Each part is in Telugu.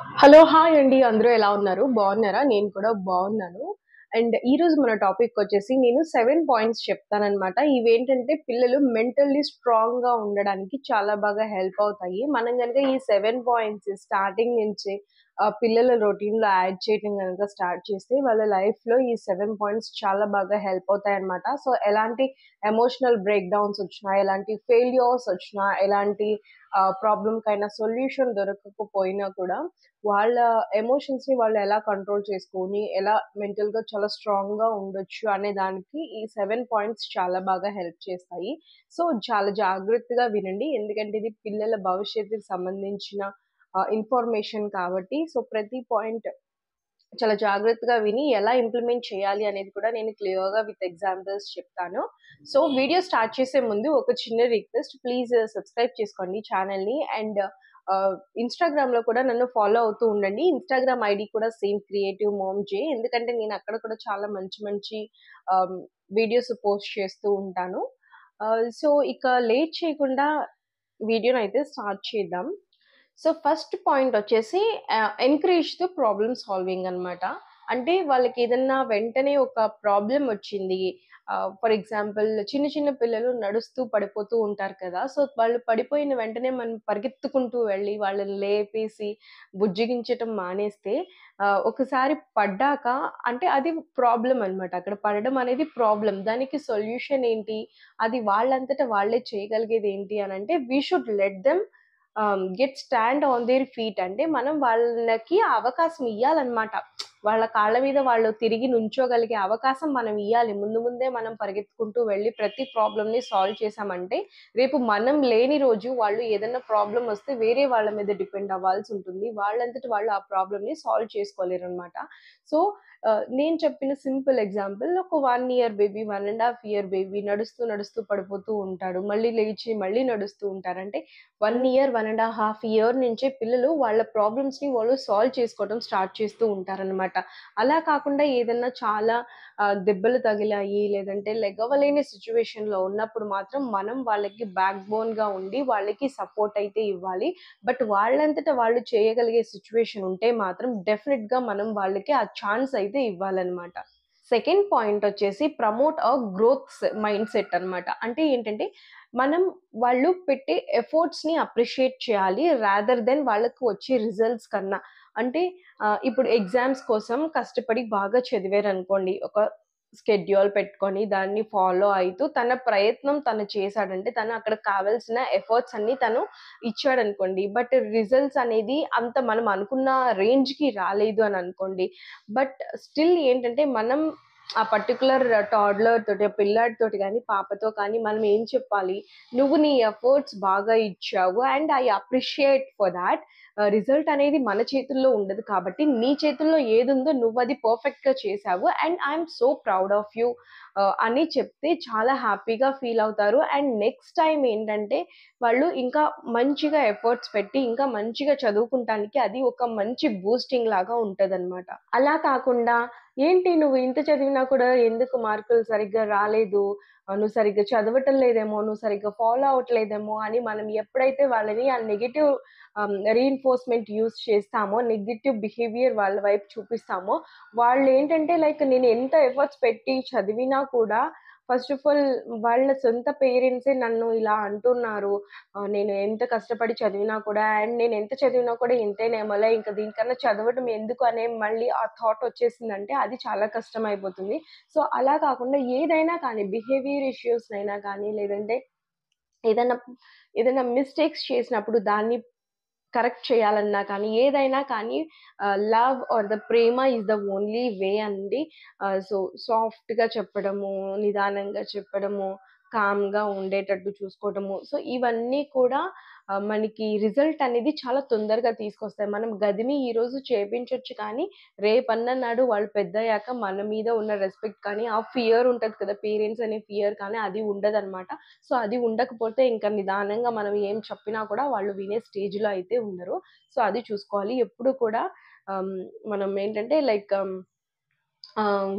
హలో! హాయ్ అండి. అందరూ ఎలా ఉన్నారు? బాగున్నారా? నేను కూడా బాగున్నాను. అండ్ ఈరోజు మన టాపికొచ్చేసి నేను 7 పాయింట్స్ చెప్తాననమాట. ఇవేంటంటే పిల్లలు మెంటల్లీ స్ట్రాంగ్‌గా ఉండడానికి చాలా బాగా హెల్ప్ అవుతాయి. మనం గనుక ఈ 7 పాయింట్స్ స్టార్టింగ్ నుంచి పిల్లల రొటీన్‌లో యాడ్ చేయడం గనుక స్టార్ట్ చేస్తే వాళ్ళ లైఫ్‌లో ఈ 7 పాయింట్స్ చాలా బాగా హెల్ప్ అవుతాయన్నమాట. సో, ఎలాంటి ఎమోషనల్ బ్రేక్ డౌన్స్ వచ్చినా, ఎలాంటి ఫెయిల్యూర్స్ వచ్చినా, ఎలాంటి ప్రాబ్లమ్‌కైనా సొల్యూషన్ దొరకకపోయినా కూడా వాళ్ళ ఎమోషన్స్‌ని వాళ్ళు ఎలా కంట్రోల్ చేసుకొని, ఎలా మెంటల్‌గా చాలా స్ట్రాంగ్‌గా ఉండొచ్చు అనే దానికి ఈ 7 పాయింట్స్ చాలా బాగా హెల్ప్ చేస్తాయి. సో, చాలా జాగ్రత్తగా వినండి. ఎందుకంటే ఇది పిల్లల భవిష్యత్తుకి సంబంధించిన ఇన్ఫర్మేషన్ కాబట్టి, సో, ప్రతి పాయింట్ చాలా జాగ్రత్తగా విని ఎలా ఇంప్లిమెంట్ చేయాలి అనేది కూడా నేను క్లియర్‌గా విత్ ఎగ్జాంపుల్స్ చెప్తాను. సో, వీడియో స్టార్ట్ చేసే ముందు ఒక చిన్న రిక్వెస్ట్. ప్లీజ్ సబ్స్క్రైబ్ చేసుకోండి ఛానెల్‌ని. అండ్ ఆహ్, ఇన్‌స్టాగ్రామ్‌లో కూడా నన్ను ఫాలో అవుతూ ఉండండి. ఇన్‌స్టాగ్రామ్ ఐడీ కూడా సేమ్ క్రియేటివ్ మామ్ జే. ఎందుకంటే నేను అక్కడ కూడా చాలా మంచి మంచి ఆహ్, వీడియోస్ పోస్ట్ చేస్తూ ఉంటాను. సో, ఇక లేట్ చేయకుండా వీడియోనైతే స్టార్ట్ చేద్దాం. సో, ఫస్ట్ పాయింటొచ్చేసి ఎంకరేజ్ ద ప్రాబ్లమ్ సాల్వింగ్ అనమాట. అంటే వాళ్ళకేదన్నా వెంటనే ఒక ప్రాబ్లమొచ్చింది. ఫర్ ఎగ్జాంపుల్ చిన్న చిన్న పిల్లలు నడుస్తూ పడిపోతూ ఉంటారు కదా! సో, వాళ్ళు పడిపోయిన వెంటనే మనం పరిగెత్తుకుంటూ వెళ్లి వాళ్ళని లేపేసి బుజ్జగించటం మానేస్తే ఒకసారి పడ్డాక అంటే అది ప్రాబ్లమ్ అనమాట. అక్కడ పడడం అనేది ప్రాబ్లమ్. దానికి సొల్యూషన్ ఏంటి? అది వాళ్ళంతట వాళ్ళే చేయగలిగేదేంటి అనంటే we should let them get stand on their feet. అంటే మనం వాళ్ళకి ఆ అవకాశం ఇయ్యాలన్నమాట. వాళ్ళ కాళ్ళ మీద వాళ్ళు తిరిగి నుంచోగలిగే అవకాశం మనం ఇయ్యాలి. ముందు ముందే మనం పరిగెత్తుకుంటూ వెళ్లి ప్రతి ప్రాబ్లమ్‌ని సాల్వ్ చేశామంటే, రేపు మనం లేని రోజు వాళ్ళు ఏదన్నా ప్రాబ్లమ్ వస్తే వేరే వాళ్ళ మీద డిపెండ్ అవ్వాల్సుంటుంది. వాళ్ళంతట వాళ్ళు ఆ ప్రాబ్లమ్‌ని సాల్వ్ చేసుకోలేరన్నమాట. సో, నేను చెప్పిన సింపుల్ ఎగ్జాంపుల్ ఒక 1 ఇయర్ బేబీ, 1 ½ ఇయర్ బేబీ నడుస్తూ, నడుస్తూ పడిపోతూ ఉంటాడు. మళ్ళీ లేచి మళ్ళీ నడుస్తూ ఉంటారంటే 1 ఇయర్, 1 ½ ఇయర్ నుంచే పిల్లలు వాళ్ళ ప్రాబ్లమ్స్‌ని వాళ్ళు సాల్వ్ చేసుకోవడం స్టార్ట్ చేస్తూ ఉంటారనమాట. అలా కాకుండా ఏదన్నా చాలా దెబ్బలు తగిలాయి, లేదంటే లెగవలేని సిట్యుయేషన్‌లో ఉన్నప్పుడు మాత్రం మనం వాళ్ళకి బ్యాక్ బోన్‌గా ఉండి వాళ్ళకి సపోర్ట్ అయితే ఇవ్వాలి. బట్ వాళ్ళంతట వాళ్ళు చేయగలిగే సిట్యుయేషన్ ఉంటే మాత్రం డెఫినిట్‌గా మనం వాళ్ళకి ఆ ఛాన్స్ అయితే ఇవ్వాలనమాట. సెకండ్ పాయింటొచ్చేసి ప్రమోట్ గ్రోత్ మైండ్‌సెట్ అనమాట. అంటే ఏంటంటే, మనం వాళ్ళు పెట్టే ఎఫర్ట్స్‌ని అప్రిషియేట్ చేయాలి. రాదర్ దెన్ వాళ్ళకి వచ్చే రిజల్ట్స్ కన్నా. అంటే ఇప్పుడు ఎగ్జామ్స్ కోసం కష్టపడి బాగా చదివారనుకోండి. ఒక స్కెడ్యూల్ పెట్టుకొని దాన్ని ఫాలో అయితూ తన ప్రయత్నం తను చేశాడంటే, తను అక్కడ కావాల్సిన ఎఫర్ట్స్ అన్నీ తను ఇచ్చాడనుకోండి. బట్ రిజల్ట్స్ అనేది అంత మనం అనుకున్న రేంజ్‌కి రాలేదు అని అనుకోండి. బట్ స్టిల్ ఏంటంటే మనం ఆ పర్టిక్యులర్ టాడ్లర్ తోటి, ఆ పిల్లాడితోటి గాని, పాపతో కానీ మనం ఏం చెప్పాలి? నువ్వు నీ ఎఫర్ట్స్ బాగా ఇచ్చావు and I appreciate for thought. Result అనేది మన చేతుల్లో ఉండదు కాబట్టి, నీ చేతుల్లో ఏదుందో నువ్వది పర్ఫెక్ట్‌గా చేశావు and I am so proud of you అని చెప్తే చాలా హ్యాపీగా ఫీల్ అవుతారు. అండ్ నెక్స్ట్ టైమ్ ఏంటంటే వాళ్ళు ఇంకా మంచిగా ఎఫర్ట్స్ పెట్టి, ఇంకా మంచిగా చదువుకుంటానికి అది ఒక మంచి బూస్టింగ్ లాగా ఉంటదనమాట. అలా కాకుండా, "ఏంటి నువ్వు ఇంత చదివినా కూడా ఎందుకు మార్కులు సరిగ్గా రాలేదు? నువ్వు సరిగ్గా చదవటం లేదేమో, నువ్వు సరిగ్గా ఫాలో అవ్వట్లేదేమో" అని మనం ఎప్పుడైతే వాళ్ళని ఆ నెగెటివ్ రీఇన్ఫోర్స్‌మెంట్ యూజ్ చేస్తామో, నెగెటివ్ బిహేవియర్ వాళ్ళ వైపు చూపిస్తామో, వాళ్ళేంటంటే లైక్ నేను ఎంత ఎఫర్ట్స్ పెట్టి చదివినా కూడా ఫస్ట్ ఆఫ్ ఆల్ వాళ్ళ సొంత పేరెంట్సే నన్ను ఇలా అంటున్నారు. నేను ఎంత కష్టపడి చదివినా కూడా అండ్ నేనెంత చదివినా కూడా ఇంతేనేమోలే ఇంక దీనికన్నా చదవడం ఎందుకు అనే మళ్ళీ ఆ థాట్ వచ్చేసిందంటే అది చాలా కష్టమైపోతుంది. సో, అలా కాకుండా ఏదైనా కానీ బిహేవియర్ ఇష్యూస్‌నైనా కానీ లేదంటే ఏదన్నా ఏదైనా మిస్టేక్స్ చేసినప్పుడు దాన్ని కరెక్ట్ చేయాలన్నా కానీ, ఏదైనా కానీ love or the Prema is the only way అండి. సో, సాఫ్ట్‌గా చెప్పడము, నిదానంగా చెప్పడము, కామ్‌గా ఉండేటట్టు చూసుకోవటము. సో, ఇవన్నీ కూడా మనకి రిజల్ట్ అనేది చాలా తొందరగా తీసుకొస్తాయి. మనం గదిని ఈరోజు చేపించొచ్చు కానీ, రేపన్న నాడు వాళ్ళు పెద్దయ్యాక మన మీద ఉన్న రెస్పెక్ట్ కానీ, ఆ ఫియర్ ఉంటది కదా! పేరెంట్స్ అనే ఫియర్ కానీ అది ఉండదనమాట. సో, అది ఉండకపోతే ఇంకా నిదానంగా మనం ఏం చెప్పినా కూడా వాళ్ళు వినే స్టేజ్‌లో అయితే ఉండరు. సో, అది చూసుకోవాలి. ఎప్పుడు కూడా ఆహ్, మనం ఏంటంటే లైక్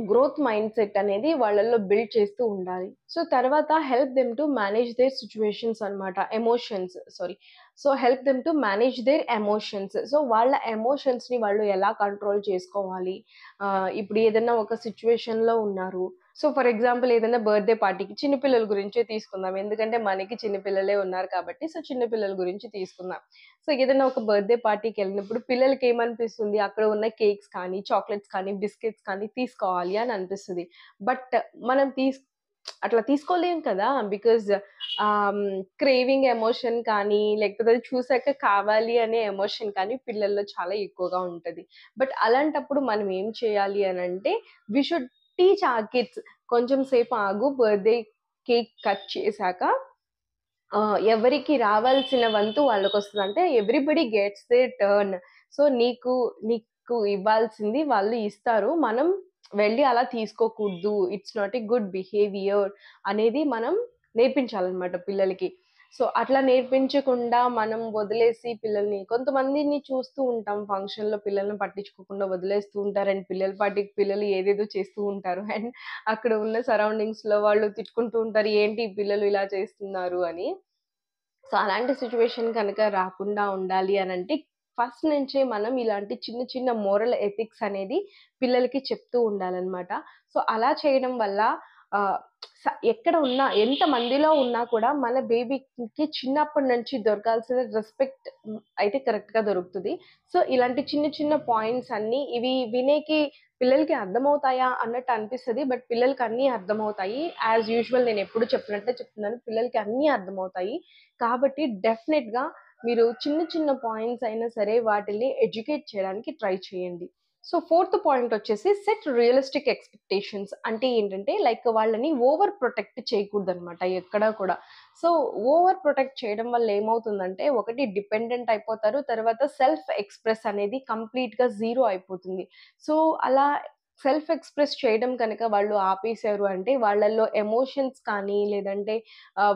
గ్రోత్ మైండ్ సెట్ అనేది వాళ్ళల్లో బిల్డ్ చేస్తూ ఉండాలి. సో తర్వాత help them to manage their situations అనమాట. So help them to manage their emotions. So వాళ్ళ ఎమోషన్స్‌ని వాళ్ళు ఎలా కంట్రోల్ చేసుకోవాలి. ఇప్పుడు ఏదైనా ఒక సిట్యుయేషన్‌లో ఉన్నారు. సో ఫర్ ఎగ్జాంపుల్ ఏదైనా బర్త్‌డే పార్టీకి చిన్న పిల్లల గురించే తీసుకుందాం. ఎందుకంటే మనకి చిన్న పిల్లలే ఉన్నారు కాబట్టి సో చిన్న పిల్లల గురించి తీసుకుందాం. సో ఏదైనా ఒక బర్త్‌డే పార్టీకెళ్ళినప్పుడు పిల్లలకేమనిపిస్తుంది, అక్కడ ఉన్న కేక్స్ కానీ, చాక్లెట్స్ కానీ, బిస్కెట్స్ కానీ తీసుకోవాలి అని అనిపిస్తది. బట్ మనం అట్లా తీసుకోలేం కదా! బికాజ్ క్రేవింగ్ ఎమోషన్ కానీ, లేకపోతే అది చూసాక కావాలి అనే ఎమోషన్ కానీ పిల్లల్లో చాలా ఎక్కువగా ఉంటది. బట్ అలాంటప్పుడు మనం ఏం చేయాలి అనంటే, we should teach our kids కొంచెం సేపు ఆగు, బర్త్‌డే కేక్ కట్ చేశాక ఎవరికి రావాల్సిన వంతు వాళ్ళకొస్తది. అంటే everybody gets their turn. So నీకు ఇవ్వాల్సింది వాళ్ళు ఇస్తారు. మనం వెళ్లి అలా తీసుకోకూడదు. It's not a good behaviour అనేది మనం నేర్పించాలన్నమాట పిల్లలకి. సో అట్లా నేర్పించకుండా మనం వదిలేసి పిల్లల్ని కొంతమందిని చూస్తూ ఉంటాం ఫంక్షన్‌లో పిల్లల్ని పట్టించుకోకుండా వదిలేస్తూ ఉంటారు. అండ్ పిల్లల పాటికి పిల్లలు ఏదేదో చేస్తూ ఉంటారు. అండ్ అక్కడ ఉన్న సరౌండింగ్స్‌లో వాళ్ళు తిట్టుకుంటూ ఉంటారు. ఏంటి ఈ పిల్లలు ఇలా చేస్తున్నారు అని. సో, అలాంటి సిట్యుయేషన్ కనుక రాకుండా ఉండాలి అనంటే, ఫస్ట్ నుంచే మనం ఇలాంటి చిన్న చిన్న మోరల్ ఎథిక్స్ అనేది పిల్లలకి చెప్తూ ఉండాలనమాట. సో, అలా చేయడం వల్ల ఆహ్, ఎక్కడ ఉన్నా, ఎంత మందిలో ఉన్నా కూడా మన బేబీకి చిన్నప్పటి నుంచి దొరకాల్సిన రెస్పెక్ట్ అయితే కరెక్ట్‌గా దొరుకుతది. సో, ఇలాంటి చిన్న చిన్న పాయింట్స్ అన్నీ ఇవి వినేకి పిల్లలకి అర్థమవుతాయా అన్నట్టు అనిపిస్తది. బట్ పిల్లలకి అన్నీ అర్థమవుతాయి. యాజ్ యూజువల్ నేనెప్పుడు చెప్పినట్టే చెప్తున్నాను. పిల్లలకి అన్నీ అర్థమవుతాయి. కాబట్టి డెఫినిట్‌గా మీరు చిన్న చిన్న పాయింట్స్ అయినా సరే వాటిల్ని ఎడ్యుకేట్ చేయడానికి ట్రై చేయండి. సో, ఫోర్త్ పాయింట్ వచ్చేసి సెట్ రియలిస్టిక్ ఎక్స్‌పెక్టేషన్స్. అంటే ఏంటంటే లైక్ వాళ్ళని ఓవర్ ప్రొటెక్ట్ చేయకూడదనమాట ఎక్కడా కూడా. సో, ఓవర్ ప్రొటెక్ట్ చేయడం వల్ల ఏమవుతుందంటే ఒకటి డిపెండెంట్ అయిపోతారు. తర్వాత సెల్ఫ్ ఎక్స్‌ప్రెస్ అనేది కంప్లీట్‌గా జీరో అయిపోతుంది. సో, అలా సెల్ఫ్ ఎక్స్‌ప్రెస్ చేయడం కనుక వాళ్ళు ఆపేశారు అంటే వాళ్ళల్లో ఎమోషన్స్ కానీ లేదంటే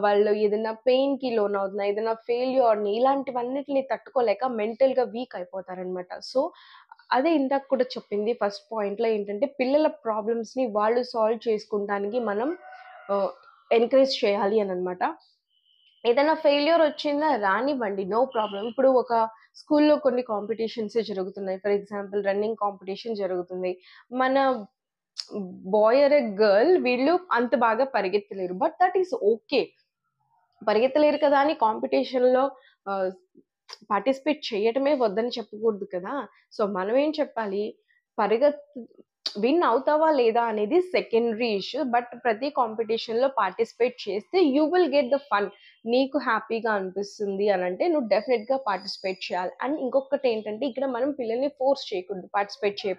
వాళ్ళు ఏదైనా పెయిన్‌కి లోనవుతున్నా, ఏదైనా ఫెయిల్యూర్‌ని ఇలాంటివన్నిటిని తట్టుకోలేక మెంటల్‌గా వీక్ అయిపోతారనమాట. సో, అదే ఇందాక కూడా చెప్పింది ఫస్ట్ పాయింట్‌లో ఏంటంటే, పిల్లల ప్రాబ్లమ్స్‌ని వాళ్ళు సాల్వ్ చేసుకుంటానికి మనం ఆహ్, ఎంకరేజ్ చేయాలి అననమాట. ఏదైనా ఫెయిల్యూర్ వచ్చిందా రానివ్వండి. No problem. ఇప్పుడు ఒక స్కూల్‌లో కొన్ని కాంపిటీషన్సే జరుగుతున్నాయి. ఫర్ ఎగ్జాంపుల్ రన్నింగ్ కాంపిటీషన్ జరుగుతుంది. మన బాయ్ ఆర్ ఎ గర్ల్ వీళ్ళు అంత బాగా పరిగెత్తలేరు. But that is okay. పరిగెత్తలేరు కదా అని కాంపిటీషన్‌లో ఆహ్, పార్టిసిపేట్ చేయటమే వద్దని చెప్పకూడదు కదా! సో, మనమేం చెప్పాలి, పరిగెత్ విన్ అవుతావా లేదా అనేది సెకండరీ ఇష్యూ. బట్ ప్రతి కాంపిటీషన్‌లో పార్టిసిపేట్ చేస్తే you will get the fun. నీకు హ్యాపీగా అనిపిస్తుంది అనంటే నువ్వు డెఫినిట్‌గా పార్టిసిపేట్ చేయాలి. అండ్ ఇంకొకటేంటంటే ఇక్కడ మనం పిల్లల్ని ఫోర్స్ చేయకూడదు. పార్టిసిపేట్ చేయి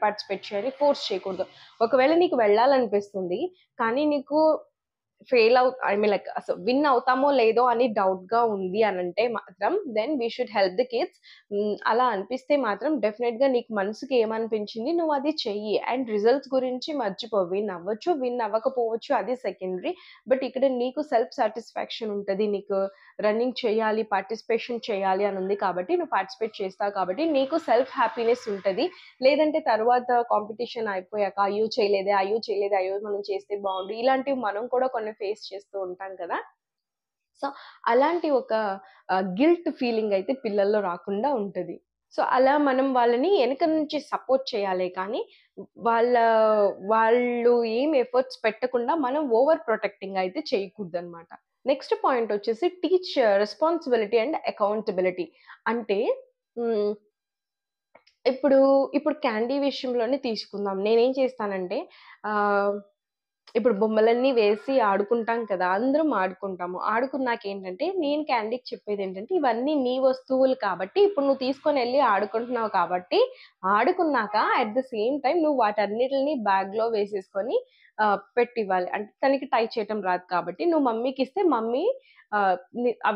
అని ఫోర్స్ చేయకూడదు. ఒకవేళ నీకు వెళ్ళాలనిపిస్తుంది. కానీ నీకు ఐ మీన్ లైక్ అసలు విన్ అవుతామో లేదో అని డౌట్‌గా ఉంది అనంటే మాత్రం then we should help the kids. అలా అనిపిస్తే మాత్రం డెఫినిట్‌గా నీకు మనసుకి ఏమనిపించింది నువ్వది చెయ్యి. అండ్ రిజల్ట్స్ గురించి మర్చిపో. విన్ అవ్వచ్చు, విన్ అవ్వకపోవచ్చు అది సెకండరీ. బట్ ఇక్కడ నీకు సెల్ఫ్ సాటిస్ఫాక్షన్ ఉంటది. నీకు రన్నింగ్ చేయాలి, పార్టిసిపేషన్ చేయాలి అని ఉంది కాబట్టి నువ్వు పార్టిసిపేట్ చేస్తావు కాబట్టి నీకు సెల్ఫ్ హ్యాపీనెస్ ఉంటది. లేదంటే తర్వాత కాంపిటీషన్ అయిపోయాక అయ్యో! మనం చేస్తే బావుండు. ఇలాంటివి మనం కూడా కొన్ని ఫేస్ చేస్తూ ఉంటాం కదా! సో, అలాంటి ఒక గిల్ట్ ఫీలింగ్ అయితే పిల్లల్లో రాకుండా ఉంటది. సో, అలా మనం వాళ్ళని ఎనక నుంచి సపోర్ట్ చేయాలే కానీ, వాళ్ళ వాళ్ళు ఏం ఎఫర్ట్స్ పెట్టకుండా మనం ఓవర్ ప్రొటెక్టింగ్ అయితే చేయకూడదనమాట. నెక్స్ట్ పాయింట్ వచ్చేసి టీచ్ రెస్పాన్సిబిలిటీ అండ్ అకౌంటబిలిటీ. అంటే హ్మ్. ఇప్పుడు, ఇప్పుడు క్యాండీ విషయంలోనే తీసుకుందాం. నేనేం చేస్తానంటే ఆహ్, ఇప్పుడు బొమ్మలన్నీ వేసి ఆడుకుంటాం కదా! అందరం ఆడుకుంటాము. ఆడుకున్నాకేంటంటే నేను క్యాండీకి చెప్పేదేంటంటే, ఇవన్నీ నీ వస్తువులు కాబట్టి ఇప్పుడు నువ్వు తీసుకొనెళ్ళి ఆడుకుంటున్నావు కాబట్టి, ఆడుకున్నాక అట్ ద సేమ్ టైమ్ నువ్వు వాటన్నిటిని బ్యాగ్‌లో వేసేసుకొని పెట్టివ్వాలి. అంటే తనకి టై చేయటం రాదు కాబట్టి, నువ్వు మమ్మీకిస్తే మమ్మీ ఆహ్,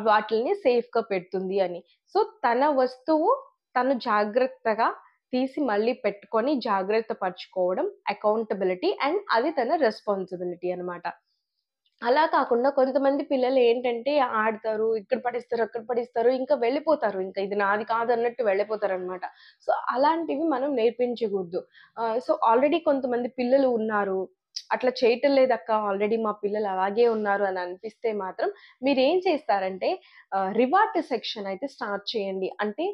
వాటిల్ని సేఫ్‌గా పెడుతుంది అని. సో, తన వస్తువు తను జాగ్రత్తగా తీసి మళ్ళీ పెట్టుకొని జాగ్రత్త పరుచుకోవడం అకౌంటబిలిటీ అండ్ అది తన రెస్పాన్సిబిలిటీ అనమాట. అలా కాకుండా కొంతమంది పిల్లలు ఏంటంటే ఆడతారు, ఇక్కడ పడేస్తారు, అక్కడ పడేస్తారు, ఇంకా వెళ్ళిపోతారు. ఇంకా ఇది నాది కాదన్నట్టు వెళ్ళిపోతారనమాట. సో, అలాంటివి మనం నేర్పించగూడదు. సో, ఆల్రెడీ కొంతమంది పిల్లలు ఉన్నారు. అట్లా చేయటం లేదక్క, ఆల్రెడీ మా పిల్లలు అలాగే ఉన్నారు అని అనిపిస్తే మాత్రం మీరేం చేస్తారంటే రివార్డ్ సెక్షన్ అయితే స్టార్ట్ చేయండి. అంటే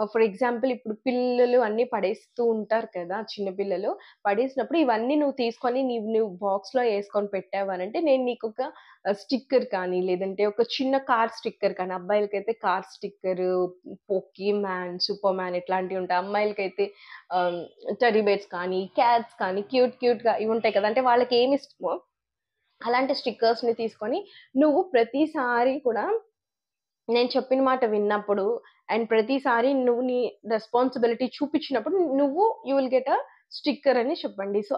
ఫర్ ఎగ్జాంపుల్ ఇప్పుడు పిల్లలు అన్నీ పడేస్తూ ఉంటారు కదా! చిన్న పిల్లలు. పడేసినప్పుడు ఇవన్నీ నువ్వు తీసుకొని నువ్వు బాక్స్‌లో యేసుకొని పెట్టావనంటే నేను నీకొక స్టిక్కర్ కానీ, లేదంటే ఒక చిన్న కార్ స్టిక్కర్ కానీ, అబ్బాయిలకైతే car sticker, Pokemon, Superman ఇట్లాంటివుంటాయి. అమ్మాయిలకైతే ఆహ్, టెడ్డీ బేర్స్ కానీ, క్యాట్స్ కానీ క్యూట్‌గా ఇవుంటాయి కదా! అంటే వాళ్ళకేమిష్టమో అలాంటి స్టిక్కర్స్‌ని తీసుకొని నువ్వు ప్రతిసారి కూడా నేను చెప్పిన మాట విన్నప్పుడు అండ్ ప్రతిసారి నువ్వు నీ రెస్పాన్సిబిలిటీ చూపించినప్పుడు you will get a sticker అని చెప్పండి. సో,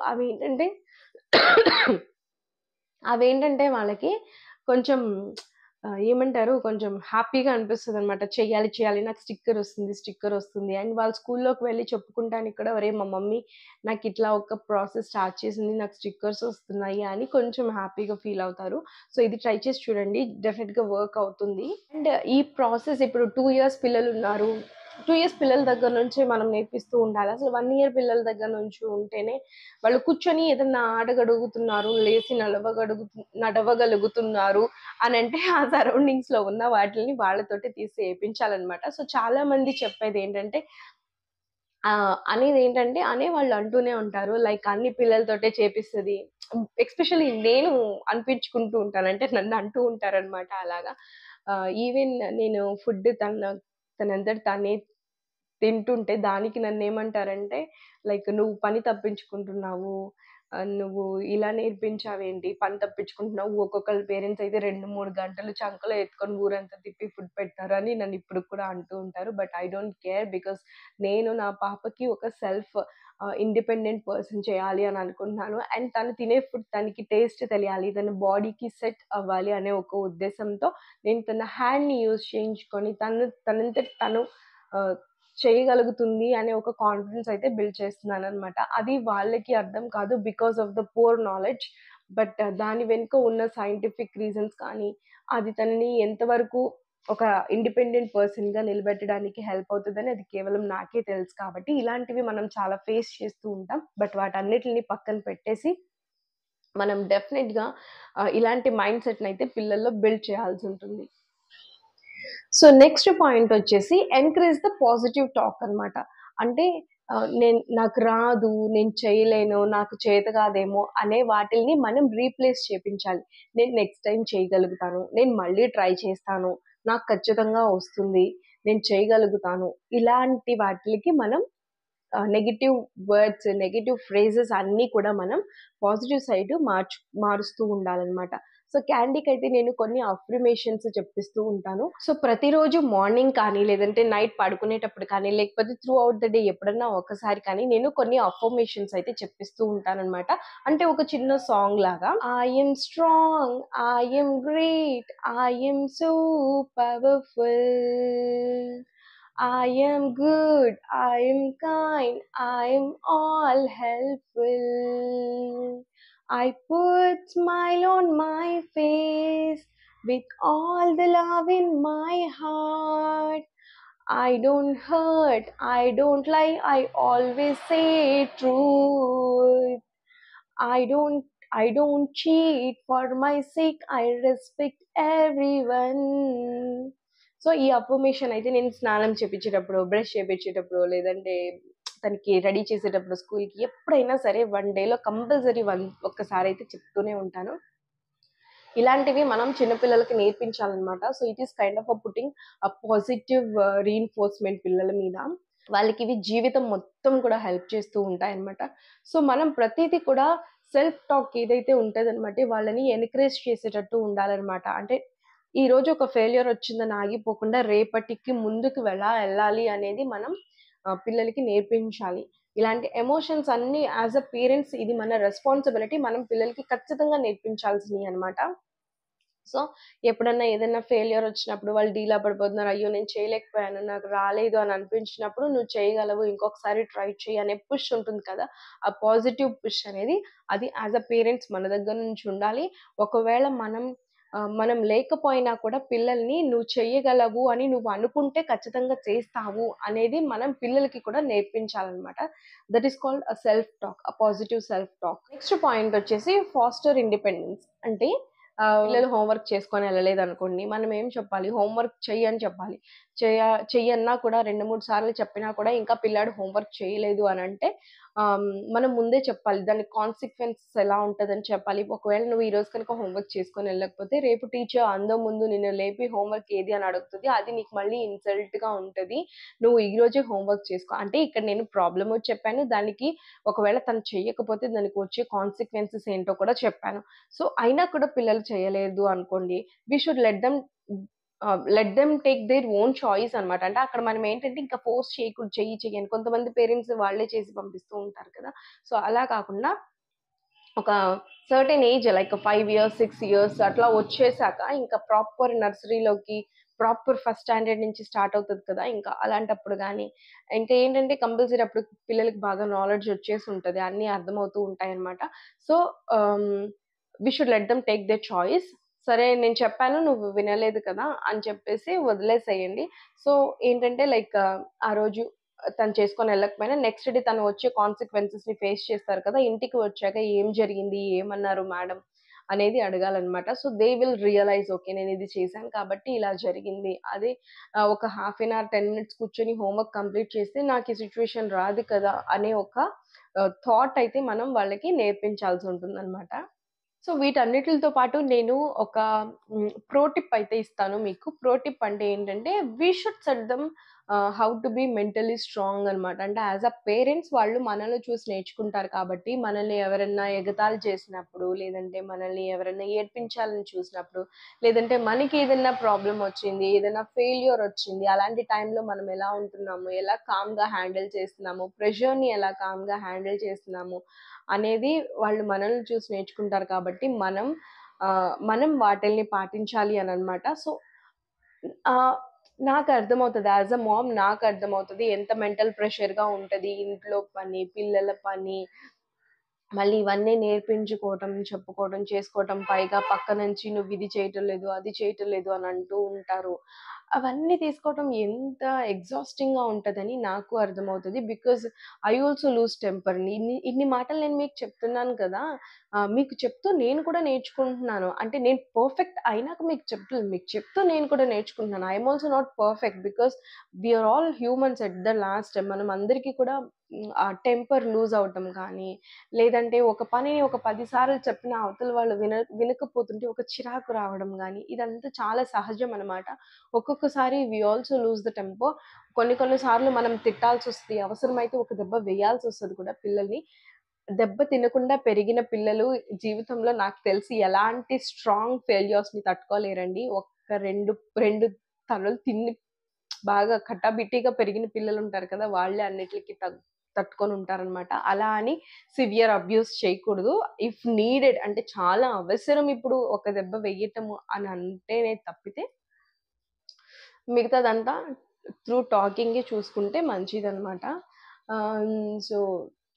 అవేంటంటే వాళ్ళకి కొంచెం ఏమంటారు, కొంచెం హ్యాపీగా అనిపిస్తదనమాట. చెయ్యాలి, నాకు స్టిక్కరొస్తుంది అండ్ వాళ్ళు స్కూల్లోకి వెళ్లి చెప్పుకుంటానికి కూడా, "ఒరేయ్! మా మమ్మీ నాకిట్లా ఒక ప్రాసెస్ స్టార్ట్ చేసింది. నాకు స్టిక్కర్స్ ఒస్తున్నాయి" అని కొంచెం హ్యాపీగా ఫీల్ అవుతారు. సో, ఇది ట్రై చేసి చూడండి. డెఫినిట్‌గా వర్క్ అవుతుంది. అండ్ ఈ ప్రాసెస్ ఇప్పుడు 2 ఇయర్స్ పిల్లలున్నారు. 2 ఇయర్స్ పిల్లల దగ్గర నుంచే మనం నేర్పిస్తూ ఉండాలి. అసలు 1 ఇయర్ పిల్లల దగ్గర నుంచి ఉంటేనే వాళ్ళు కూర్చొని ఏదన్నా ఆడగలుగుతున్నారు, లేసి నడవగలుగుతున్నారు అనంటే ఆ సరౌండింగ్స్‌లో ఉన్న వాటిల్ని వాళ్ళతోటే తీసి ఏపించాలనమాట. సో, చాలా మంది చెప్పేదేంటంటే అనేవాళ్ళు అంటూనే ఉంటారు. లైక్ అన్ని పిల్లలతోటే చేపిస్తది. ఎస్పెషల్లీ నేను అనిపించుకుంటూ ఉంటాను. అంటే నన్ను అంటూ ఉంటారనమాట అలాగా. ఈవెన్ నేను ఫుడ్ తనంతట తానే తింటుంటే దానికి నన్నేమంటారంటే, లైక్ "నువ్వు పని తప్పించుకుంటున్నావు. నువ్వు ఇలా నేర్పించావేంటి? పని తప్పించుకుంటున్నావు." ఒక్కొక్కళ్ళ పేరెంట్స్ అయితే 2, 3 గంటలు చంకలో ఎత్తుకొని ఊరంతా తిప్పి ఫుడ్ పెడతారు అని నన్ను ఇప్పటికి కూడా అంటూ ఉంటారు. But I don't care because నేను నా పాపకి ఒక ఇండిపెండెంట్ పర్సన్ చేయాలి అని అనుకుంటున్నాను. అండ్ తను తినే ఫుడ్ తనకి టేస్ట్ తెలియాలి. తన బాడీకి సెట్ అవ్వాలి అనే ఒక ఉద్దేశంతో నేను తన హ్యాండ్‌ని యూజ్ చేయించుకొని తనంతట తను ఆహ్, చేయగలుగుతుంది అనే ఒక కాన్ఫిడెన్స్ అయితే బిల్డ్ చేస్తున్నాననమాట. అది వాళ్ళకి అర్థం కాదు because of the poor knowledge. But దాని వెనుక ఉన్న సైంటిఫిక్ రీజన్స్ కానీ, అది తనని ఎంతవరకు ఒక ఇండిపెండెంట్ పర్సన్‌గా నిలబెట్టడానికి హెల్ప్ అవుతదని అది కేవలం నాకే తెలుసు కాబట్టి, ఇలాంటివి మనం చాలా ఫేస్ చేస్తూ ఉంటాం. బట్ వాటన్నిటిని పక్కన పెట్టేసి మనం డెఫినిట్‌గా ఇలాంటి మైండ్ సెట్‌నయితే పిల్లల్లో బిల్డ్ చేయాల్సుంటుంది. సో, నెక్స్ట్ పాయింటొచ్చేసి ఎంకరేజ్ ద పాజిటివ్ టాక్ అనమాట. అంటే నాకు రాదు, నేను చేయలేను, నాకు చేత కాదేమో అనే వాటిల్ని మనం రీప్లేస్ చేపించాలి. నేను నెక్స్ట్ టైమ్ చేయగలుగుతాను. నేను మళ్ళీ ట్రై చేస్తాను. నాకు ఖచ్చితంగా వస్తుంది. నేను చేయగలుగుతాను. ఇలాంటి వాటిలకి మనం నెగెటివ్ వర్డ్స్, నెగెటివ్ ఫ్రేజెస్ అన్నీ కూడా మనం పాజిటివ్ సైడ్ మారుస్తూ ఉండాలనమాట. సో, క్యాండీకైతే నేను కొన్ని అఫర్మేషన్స్ చెప్పిస్తూ ఉంటాను. సో, ప్రతిరోజు మార్నింగ్ కానీ, లేదంటే నైట్ పడుకునేటప్పుడు కానీ, లేకపోతే త్రూ ఔట్ ద డే ఎప్పుడన్నా ఒకసారి కానీ, నేను కొన్ని అఫర్మేషన్స్ అయితే చెప్పిస్తూ ఉంటాననమాట. అంటే ఒక చిన్న సాంగ్ లాగా. I am strong, I am great, I am so powerful. I am good, I am kind, I am all helpful. I put smile on my face with all the love in my heart. I don't hurt, I don't lie, I always say truth. I don't I don't cheat for my sake, I respect everyone. So, ఈ అఫర్మేషన్ అయితే నేను స్నానం చేపిచ్చేటప్పుడు, బ్రష్ చేపిచ్చేటప్పుడు, లేదంటే తనకి రెడీ చేసేటప్పుడు స్కూల్‌కి ఎప్పుడైనా సరే 1 డేలో కంపల్సరీ ఒక్కసారయితే చెప్తూనే ఉంటాను. ఇలాంటివి మనం చిన్న పిల్లలకి నేర్పించాలనమాట. So, it is kind of putting positive reinforcement పిల్లల మీద. వాళ్ళకివి జీవితం మొత్తం కూడా హెల్ప్ చేస్తూ ఉంటాయన్నమాట. సో, మనం ప్రతీది కూడా సెల్ఫ్ టాక్ ఏదైతే ఉంటదనమాట, వాళ్ళని ఎంకరేజ్ చేసేటట్టు ఉండాలనమాట. అంటే ఈరోజు ఒక ఫెయిల్యూర్ వచ్చిందని ఆగిపోకుండా రేపటికి ముందుకు ఎళ్ళాలి అనేది మనం పిల్లలకి నేర్పించాలి. ఇలాంటి ఎమోషన్స్ అన్నీ యాస్ ఎ పేరెంట్స్ ఇది మన రెస్పాన్సిబిలిటీ. మనం పిల్లలకి ఖచ్చితంగా నేర్పించాల్సినయి అన్నమాట. సో, ఎప్పుడన్నా ఏదైనా ఫెయిల్యూర్ వచ్చినప్పుడు వాళ్ళు డీలా పడిపోతున్నారు. అయ్యో! నేను చేయలేకపోయాను, నాకు రాలేదు అని అనిపించినప్పుడు నువ్వు చేయగలవు, ఇంకొకసారి ట్రై చెయ్యి అనే పుష్ ఉంటుంది కదా! ఆ పాజిటివ్ పుష్ అనేది అది యాస్ ఎ పేరెంట్స్ మన దగ్గర నుంచి ఉండాలి. ఒకవేళ మనం లేకపోయినా కూడా పిల్లల్ని నువ్వు చెయ్యగలవు అని నువ్వు అనుకుంటే ఖచ్చితంగా చేస్తావు అనేది మనం పిల్లలకి కూడా నేర్పించాలనమాట. That is called a self talk, a positive self talk. Next point వచ్చేసి ఫాస్టర్ ఇండిపెండెన్స్. అంటే పిల్లలు హోంవర్క్ చేసుకొని ఎళ్ళలేదనుకోండి, మనం ఏం చెప్పాలి? హోంవర్క్ చెయ్యి అని చెప్పాలి. చెయ్య చెయ్యన్నా కూడా 2, 3 సార్లు చెప్పినా కూడా ఇంకా పిల్లాడు హోంవర్క్ చేయలేదు అనంటే మనం ముందే చెప్పాలి. దాని కాన్సిక్వెన్సెస్ ఎలా ఉంటదని చెప్పాలి. ఒకవేళ నువ్వు ఈరోజు కనుక హోంవర్క్ చేసుకొని ఎళ్ళకపోతే రేపు టీచర్ అందరి ముందు నిన్ను లేపి హోంవర్క్ ఏది అని అడుగుతది. అది నీకు మళ్ళీ ఇన్సల్ట్‌గా ఉంటది. నువ్వు ఈరోజే హోంవర్క్ చేసుకో. అంటే ఇక్కడ నేను ప్రాబ్లము చెప్పాను. దానికి ఒకవేళ తను చెయ్యకపోతే దానికి వచ్చే కాన్సిక్వెన్సెస్ ఏంటో కూడా చెప్పాను. సో, అయినా కూడా పిల్లలు చేయలేదు అనుకోండి, we should let them take their own choice అనమాట. అంటే అక్కడ మనం ఏంటంటే ఇంకా ఫోర్స్ చేయకూడదు. చెయ్యి, చెయ్యి అని. కొంతమంది పేరెంట్స్ వాళ్ళే చేసి పంపిస్తూ ఉంటారు కదా! సో, అలా కాకుండా ఒక certain age like 5 years, 6 years అట్లా వచ్చేసాక ఇంకా ప్రాపర్ నర్సరీలోకి, ప్రాపర్ ఫస్ట్ స్టాండర్డ్ నుంచి స్టార్ట్ అవుతది కదా! ఇంకా అలాంటప్పుడు గాని, ఇంకా ఏంటంటే కంపల్సరీ అప్పుడు పిల్లలకి బాగా నాలెడ్జ్ వచ్చేసుంటది. అన్నీ అర్థమవుతూ ఉంటాయన్నమాట. So, ah, we should let them take their choice. సరే నేను చెప్పాను నువ్వు వినలేదు కదా! అని చెప్పేసి వదిలేసేయండి. సో, ఏంటంటే లైక్ ఆ రోజు తను చేసుకొని ఎళ్ళకపోయినా నెక్స్ట్ డే తను వచ్చే కాన్సిక్వెన్సెస్‌ని ఫేస్ చేస్తారు కదా! ఇంటికి వచ్చాక ఏం జరిగింది? ఏమన్నారు మేడం? అనేది అడగాలనమాట. So, they will realise okay. నేనిది చేశాను కాబట్టి ఇలా జరిగింది. అదే ఒక హాఫ్ ఎన్ అవర్, 10 మినిట్స్ కూర్చొని హోంవర్క్ కంప్లీట్ చేస్తే నాకు ఈ సిట్యుయేషన్ రాదు కదా! అనే ఒక థాట్ అయితే మనం వాళ్ళకి నేర్పించాల్సుంటుందనమాట. సో, వీటన్నిటిలతో పాటు నేను ఒక ప్రో టిప్ అయితే ఇస్తాను మీకు. ప్రో టిప్ అంటే ఏంటంటే, we should set them how to be mentally strong అనమాట. అంటే యాస్ ఎ పేరెంట్స్ వాళ్ళు మనల్ని చూసి నేర్చుకుంటారు కాబట్టి, మనల్ని ఎవరన్నా ఎగతాళి చేసినప్పుడు, లేదంటే మనల్ని ఎవరన్నా ఏడ్పించాలని చూసినప్పుడు, లేదంటే మనకి ఏదన్నా ప్రాబ్లమ్ వచ్చింది, ఏదైనా ఫెయిల్యూర్ వచ్చింది, అలాంటి టైంలో మనం ఎలా ఉంటున్నాము, ఎలా కామ్‌గా హ్యాండిల్ చేస్తున్నాము, ప్రెషర్‌ని ఎలా కామ్‌గా హ్యాండిల్ చేస్తున్నాము అనేది వాళ్ళు మనల్ని చూసి నేర్చుకుంటారు కాబట్టి మనం వాటిల్ని పాటించాలి అననమాట. సో, ఆహ్, నాకర్థమవుతది. As a ma'am నాకర్థమవుతది. ఎంత మెంటల్ ప్రెషర్‌గా ఉంటది. ఇంట్లో పని, పిల్లల పని, మళ్ళీ ఇవన్నీ నేర్పించుకోవటం, చెప్పుకోవడం, చేసుకోవటం. పైగా పక్క నుంచి నువ్విది చేయటం లేదు, అది చేయటం లేదు అని అంటూ ఉంటారు. అవన్నీ తీసుకోవటం ఎంత ఎగ్జాస్టింగ్‌గా ఉంటదని నాకు అర్థమవుతది. బికాజ్ ఐ ఆల్సో లూజ్ టెంపర్‌ని. ఇన్ని ఇన్ని మాటలు నేను మీకు చెప్తున్నాను కదా! మీకు చెప్తూ నేను కూడా నేర్చుకుంటున్నాను. అంటే నేను పర్ఫెక్ట్ అయినాక మీకు చెప్తూ నేను కూడా నేర్చుకుంటున్నాను. I am also not perfect because we are all humans at the last. మనం అందరికీ కూడా ఆ టెంపర్ లూజ్ అవ్వటం కానీ, లేదంటే ఒక పనిని ఒక 10 సార్లు చెప్పినా అవతల వాళ్ళు వినకపోతుంటే ఒక చిరాకు రావడం గానీ, ఇదంతా చాలా సహజం అనమాట. ఒక్కొక్కసారి we also lose the temper. కొన్ని కొన్ని సార్లు మనం తిట్టాల్సొస్తది. అవసరమైతే ఒక దెబ్బ వేయాల్సొస్తది కూడా పిల్లల్ని. దెబ్బ తినకుండా పెరిగిన పిల్లలు జీవితంలో నాకు తెలిసి ఎలాంటి స్ట్రాంగ్ ఫెయిల్యూర్స్‌ని తట్టుకోలేరండి. ఒక్క 2 తన్నులు తిని బాగా కట్టాబిట్టీగా పెరిగిన పిల్లలుంటారు కదా! వాళ్ళే అన్నిట్లికి తట్టుకొనుంటారనమాట. అలా అని సివియర్ అబ్యూస్ చేయకూడదు. ఇఫ్ నీడెడ్ అంటే చాలా అవసరం ఇప్పుడు ఒక దెబ్బ వెయ్యటము అని అంటేనే తప్పితే, మిగతాదంతా త్రూ టాకింగే చూసుకుంటే మంచిదనమాట. సో,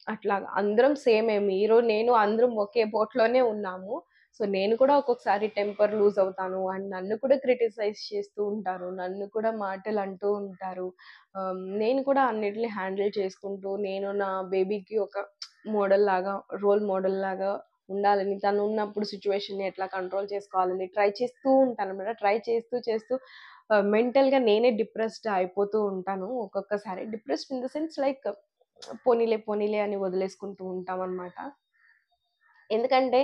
అట్లాగా అందరం సేమే. మీరు, నేను అందరం ఒకే బోట్‌లోనే ఉన్నాము. సో, నేను కూడా ఒక్కొక్కసారి టెంపర్ లూజ్ అవుతాను. అండ్ నన్ను కూడా క్రిటిసైజ్ చేస్తూ ఉంటారు. నన్ను కూడా మాటలంటూ ఉంటారు. నేను కూడా అన్నిటిని హ్యాండిల్ చేసుకుంటూ, నేను నా బేబీకి ఒక మోడల్‌లాగా, రోల్ మోడల్‌లాగా ఉండాలని, తనున్నప్పుడు సిట్యుయేషన్‌ని ఎట్లా కంట్రోల్ చేసుకోవాలని ట్రై చేస్తూ ఉంటాననమాట. ట్రై చేస్తూ, చేస్తూ మెంటల్‌గా నేనే డిప్రెస్డ్ అయిపోతూ ఉంటాను ఒక్కొక్కసారి. Depressed in the sense like పోనీలే, పోనీలే అని వదిలేసుకుంటూ ఉంటామనమాట. ఎందుకంటే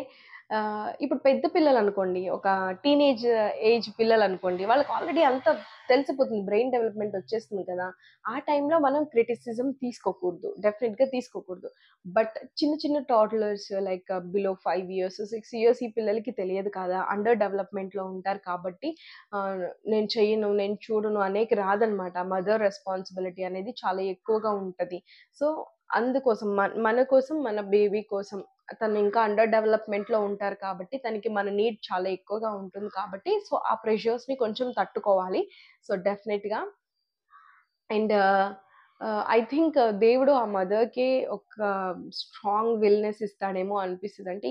ఇప్పుడు పెద్ద పిల్లలనుకోండి, ఒక టీనేజ్ ఏజ్ పిల్లలనుకోండి, వాళ్ళకి ఆల్రెడీ అంతా తెలిసిపోతుంది. బ్రెయిన్ డెవలప్‌మెంట్ వచ్చేస్తుంది కదా! ఆ టైంలో మనం క్రిటిసిజం తీసుకోకూడదు. డెఫినిట్‌గా తీసుకోకూడదు. బట్ చిన్న చిన్న టోడ్లర్స్ లైక్ బిలో 5 ఇయర్స్, 6 ఇయర్స్ ఈ పిల్లలకి తెలియదు కదా! అండర్ డెవలప్‌మెంట్‌లో ఉంటారు కాబట్టి ఆహ్, నేను చెయ్యను, నేను చూడను అనేకి రాదనమాట. మదర్ రెస్పాన్సిబిలిటీ అనేది చాలా ఎక్కువగా ఉంటది. సో, అందుకోసం మన కోసం, మన బేబీ కోసం తను ఇంకా అండర్ డెవలప్‌మెంట్‌లో ఉంటారు కాబట్టి, తనకి మన నీడ్ చాలా ఎక్కువగా ఉంటుంది కాబట్టి, సో, ఆ ప్రెషర్స్‌ని కొంచెం తట్టుకోవాలి. సో, డెఫినెట్‌గా అండ్ ఐ థింక్ దేవుడు ఆ మదర్‌కి ఒక స్ట్రాంగ్ విల్‌నెస్ ఇస్తాడేమో అనిపిస్తది. అంటే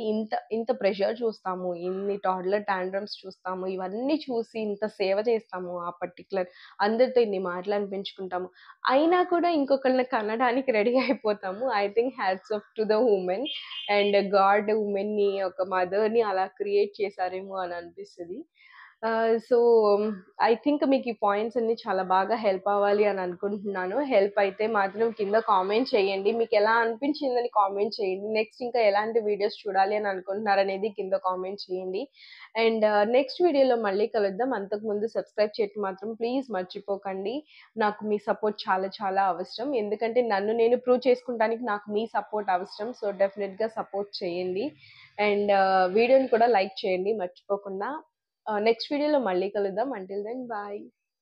ఇంత ప్రెషర్ చూస్తాము, ఇన్ని టాడ్లర్ టాంట్రమ్స్ చూస్తాము, ఇవన్నీ చూసి ఇంత సేవ చేస్తాము ఆ పర్టిక్యులర్ అందరితో ఇన్ని మాటలు అనిపించుకుంటాము. అయినా కూడా ఇంకొకళ్ళని కనడానికి రెడీ అయిపోతాము. I think hats off to the women and god వుమెన్‌ని ఒక మదర్‌ని అలా క్రియేట్ చేశారేమో అని అనిపిస్తది. సో, ఐ థింక్ మీకు ఈ పాయింట్స్ అన్నీ చాలా బాగా హెల్ప్ అవ్వాలి అని అనుకుంటున్నాను. హెల్ప్ అయితే మాత్రం కింద కామెంట్ చేయండి. మీకెలా అనిపించిందని కామెంట్ చేయండి. నెక్స్ట్ ఇంకా ఎలాంటి వీడియోస్ చూడాలి అని అనుకుంటున్నారనేది కింద కామెంట్ చేయండి. అండ్ నెక్స్ట్ వీడియోలో మళ్ళీ కలుద్దాం. అంతకుముందు సబ్స్క్రైబ్ చేయటం మాత్రం ప్లీజ్ మర్చిపోకండి. నాకు మీ సపోర్ట్ చాలా చాలా అవసరం. ఎందుకంటే నన్ను నేను ప్రూవ్ చేసుకుంటానికి నాకు మీ సపోర్ట్ అవసరం. సో, డెఫినిట్‌గా సపోర్ట్ చేయండి. అండ్ వీడియోని కూడా లైక్ చేయండి మర్చిపోకుండా. నెక్స్ట్ వీడియోలో మళ్ళీ కలుద్దాం. Until then bye.